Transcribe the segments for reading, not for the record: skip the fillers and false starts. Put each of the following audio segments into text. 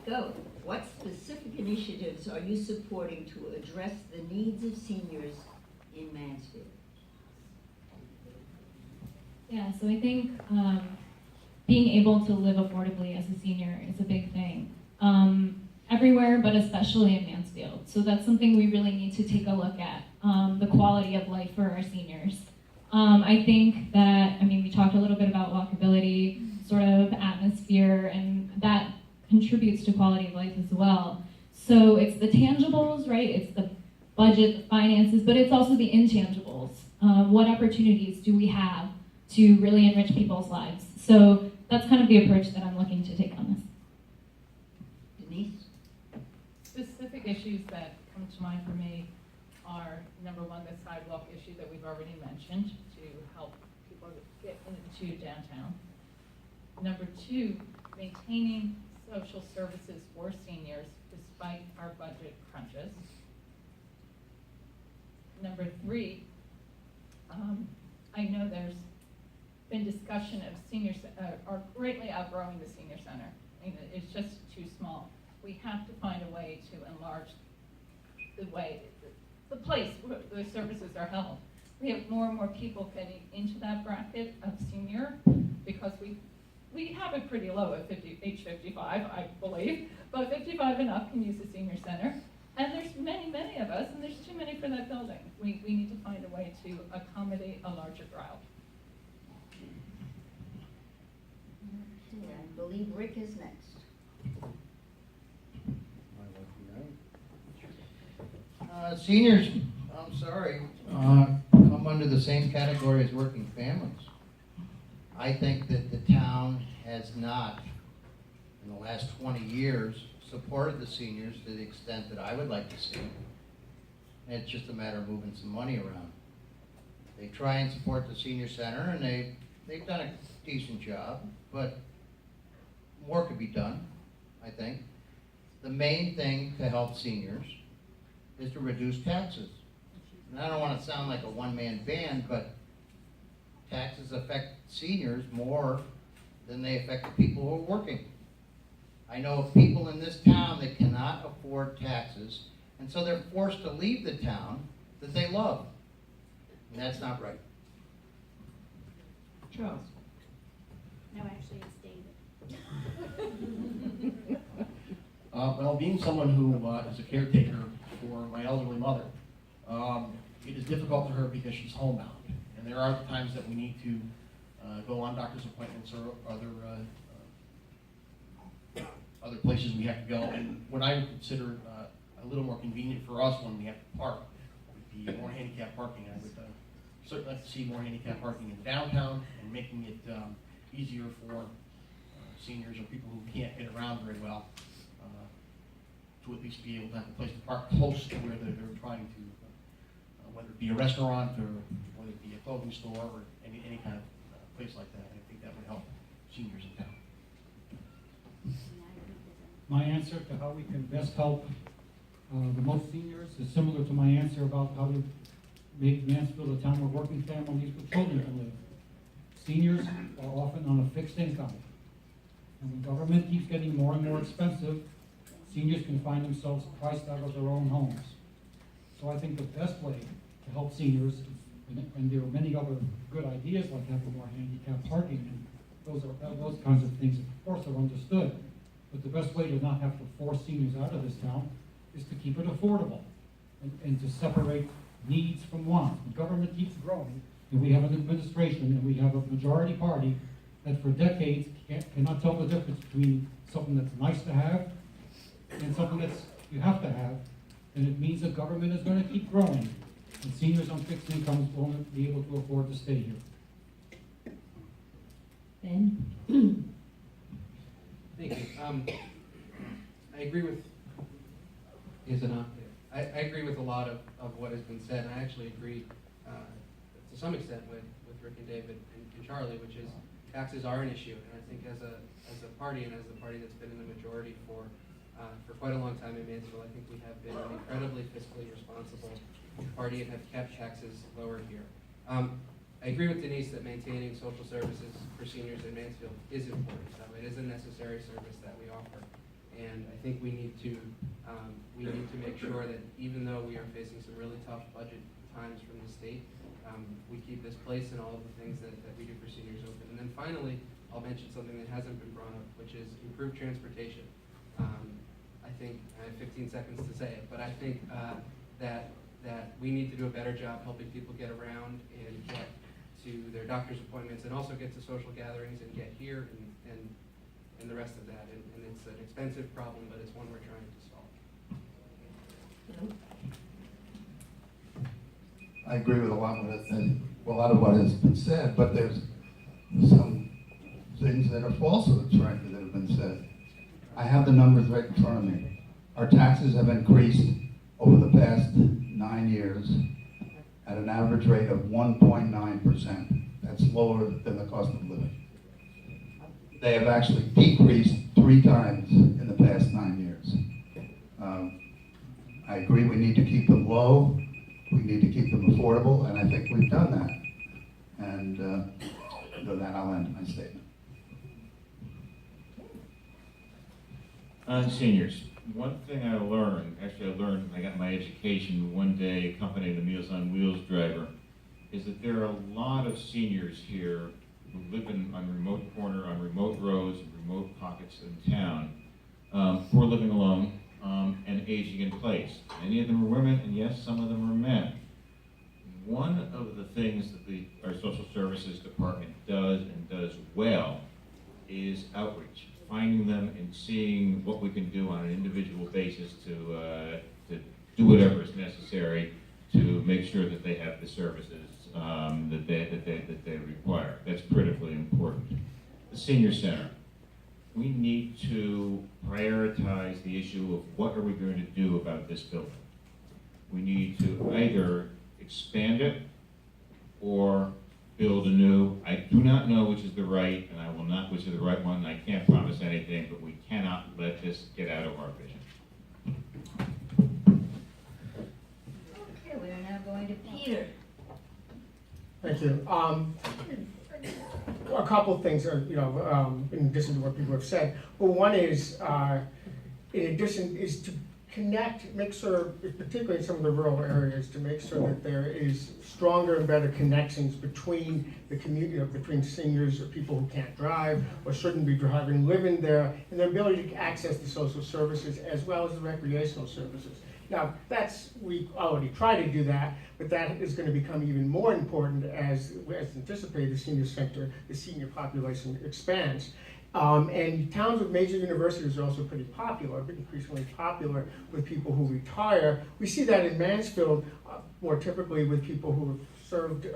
go. What specific initiatives are you supporting to address the needs of seniors in Mansfield? Yeah, so I think being able to live affordably as a senior is a big thing. Everywhere, but especially in Mansfield. So that's something we really need to take a look at, the quality of life for our seniors. I think that, we talked a little bit about walkability, sort of atmosphere, and that contributes to quality of life as well. So it's the tangibles, right? It's the budget, the finances, but it's also the intangibles. What opportunities do we have to really enrich people's lives? So that's kind of the approach that I'm looking to take on this. Denise? Specific issues that come to mind for me are, number one, the sidewalk issue that we've already mentioned to help people get into downtown. Number two, maintaining social services for seniors despite our budget crunches. Number three, I know there's been discussion of seniors are greatly outgrowing the senior center. It's just too small. We have to find a way to enlarge the place where the services are held. We have more and more people getting into that bracket of senior because we have it pretty low at age 55, I believe, but 55 and up can use the senior center. And there's many, many of us, and there's too many for that building. We need to find a way to accommodate a larger crowd. I believe Rick is next. Seniors, I'm sorry, come under the same category as working families. I think that the town has not, in the last 20 years, supported the seniors to the extent that I would like to see. And it's just a matter of moving some money around. They try and support the senior center, and they've done a decent job, but more could be done, I think. The main thing to help seniors is to reduce taxes. And I don't want to sound like a one-man band, but taxes affect seniors more than they affect the people who are working. I know of people in this town that cannot afford taxes, and so they're forced to leave the town that they love. And that's not right. Charles? No, actually, it's David. Well, being someone who is a caretaker for my elderly mother, it is difficult for her because she's homebound. And there are times that we need to go on doctor's appointments or other places we have to go. And what I would consider a little more convenient for us when we have to park would be more handicap parking. I would certainly like to see more handicap parking in downtown and making it easier for seniors or people who can't get around very well to at least be able to have a place to park close to where they're trying to, whether it be a restaurant or whether it be a clothing store or any kind of place like that. I think that would help seniors in town. My answer to how we can best help the most seniors is similar to my answer about how to make Mansfield a town where working families with children can live. Seniors are often on a fixed income. And when government keeps getting more and more expensive, seniors can find themselves priced out of their own homes. So I think the best way to help seniors, and there are many other good ideas like having more handicap parking, and those kinds of things, of course, are understood. But the best way to not have to force seniors out of this town is to keep it affordable and to separate needs from wants. The government keeps growing, and we have an administration and we have a majority party that for decades cannot tell the difference between something that's nice to have and something that's you have to have, and it means that government is going to keep growing, and seniors on fixed incomes won't be able to afford to stay here. Ben? Thank you. I agree with, is it on? I agree with a lot of what has been said, and I actually agree to some extent with Rick and David and Charlie, which is taxes are an issue, and I think as a party and as the party that's been in the majority for quite a long time in Mansfield, I think we have been an incredibly fiscally responsible party and have kept taxes lower here. I agree with Denise that maintaining social services for seniors in Mansfield is important. So it is a necessary service that we offer. And And I think we need to make sure that even though we are facing some really tough budget times from the state, we keep this place and all of the things that we do for seniors open. And then finally, I'll mention something that hasn't been brought up, which is improved transportation. I think, I have 15 seconds to say it, but I think that we need to do a better job helping people get around and get to their doctor's appointments and also get to social gatherings and get here and the rest of that. And it's an expensive problem, but it's one we're trying to solve. I agree with a lot of it, and a lot of what has been said, but there's some things that are falsehoods, frankly, that have been said. I have the numbers right in front of me. Our taxes have increased over the past 9 years at an average rate of 1.9%. That's lower than the cost of living. They have actually decreased 3 times in the past 9 years. I agree we need to keep them low, we need to keep them affordable, and I think we've done that. And with that, I'll end my statement. On seniors, one thing I learned, when I got my education one day accompanying the Meals on Wheels driver, is that there are a lot of seniors here who live on remote roads, and remote pockets in town, who are living alone and aging in place. Many of them are women, and yes, some of them are men. One of the things that our social services department does and does well is outreach, finding them and seeing what we can do on an individual basis to do whatever is necessary to make sure that they have the services that they require. That's critically important. The senior center. We need to prioritize the issue of what are we going to do about this building. We need to either expand it or build anew. I do not know which is the right, and I will not which is the right one. I can't promise anything, but we cannot let this get out of our vision. Okay, we are now going to Peter. Thank you. A couple of things, in addition to what people have said. Well, one is, in addition, is to connect, make sure, particularly in some of the rural areas, to make sure that there is stronger and better connections between the community, between seniors or people who can't drive or shouldn't be driving, living there, and their ability to access the social services as well as the recreational services. Now, we already try to do that, but that is going to become even more important as anticipated, the senior population expands. And towns with major universities are also pretty popular, increasingly popular with people who retire. We see that in Mansfield more typically with people who have served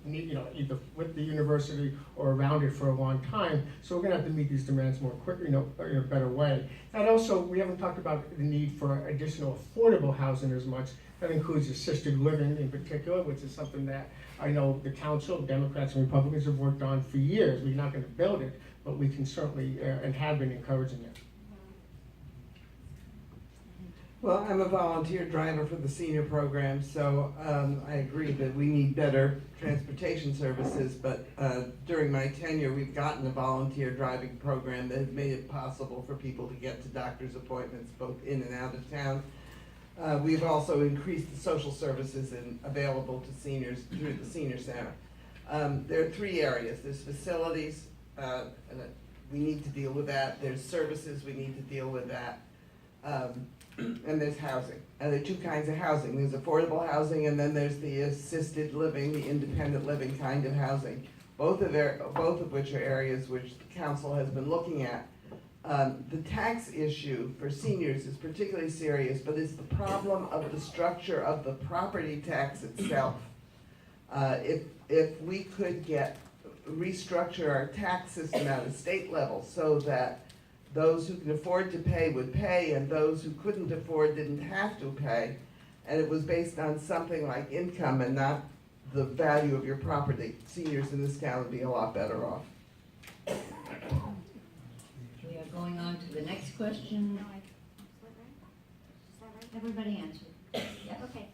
either with the university or around it for a long time. So we're going to have to meet these demands more quickly, in a better way. And also, we haven't talked about the need for additional affordable housing as much. That includes assisted living in particular, which is something that I know the council, Democrats and Republicans have worked on for years. We're not going to build it, but we can certainly, and have been encouraging it. Well, I'm a volunteer driver for the senior program, so I agree that we need better transportation services, but during my tenure, we've gotten a volunteer driving program that has made it possible for people to get to doctor's appointments both in and out of town. We've also increased the social services available to seniors through the senior center. There are 3 areas. There's facilities, and we need to deal with that. There's services, we need to deal with that. And there's housing. And there are 2 kinds of housing. There's affordable housing, and then there's the assisted living, the independent living kind of housing, both of which are areas which the council has been looking at. The tax issue for seniors is particularly serious, but it's the problem of the structure of the property tax itself. If we could restructure our tax system at a state level so that those who can afford to pay would pay, and those who couldn't afford didn't have to pay, and it was based on something like income and not the value of your property, seniors in this town would be a lot better off. We are going on to the next question. No, is that right? Everybody answered. Yes. Okay.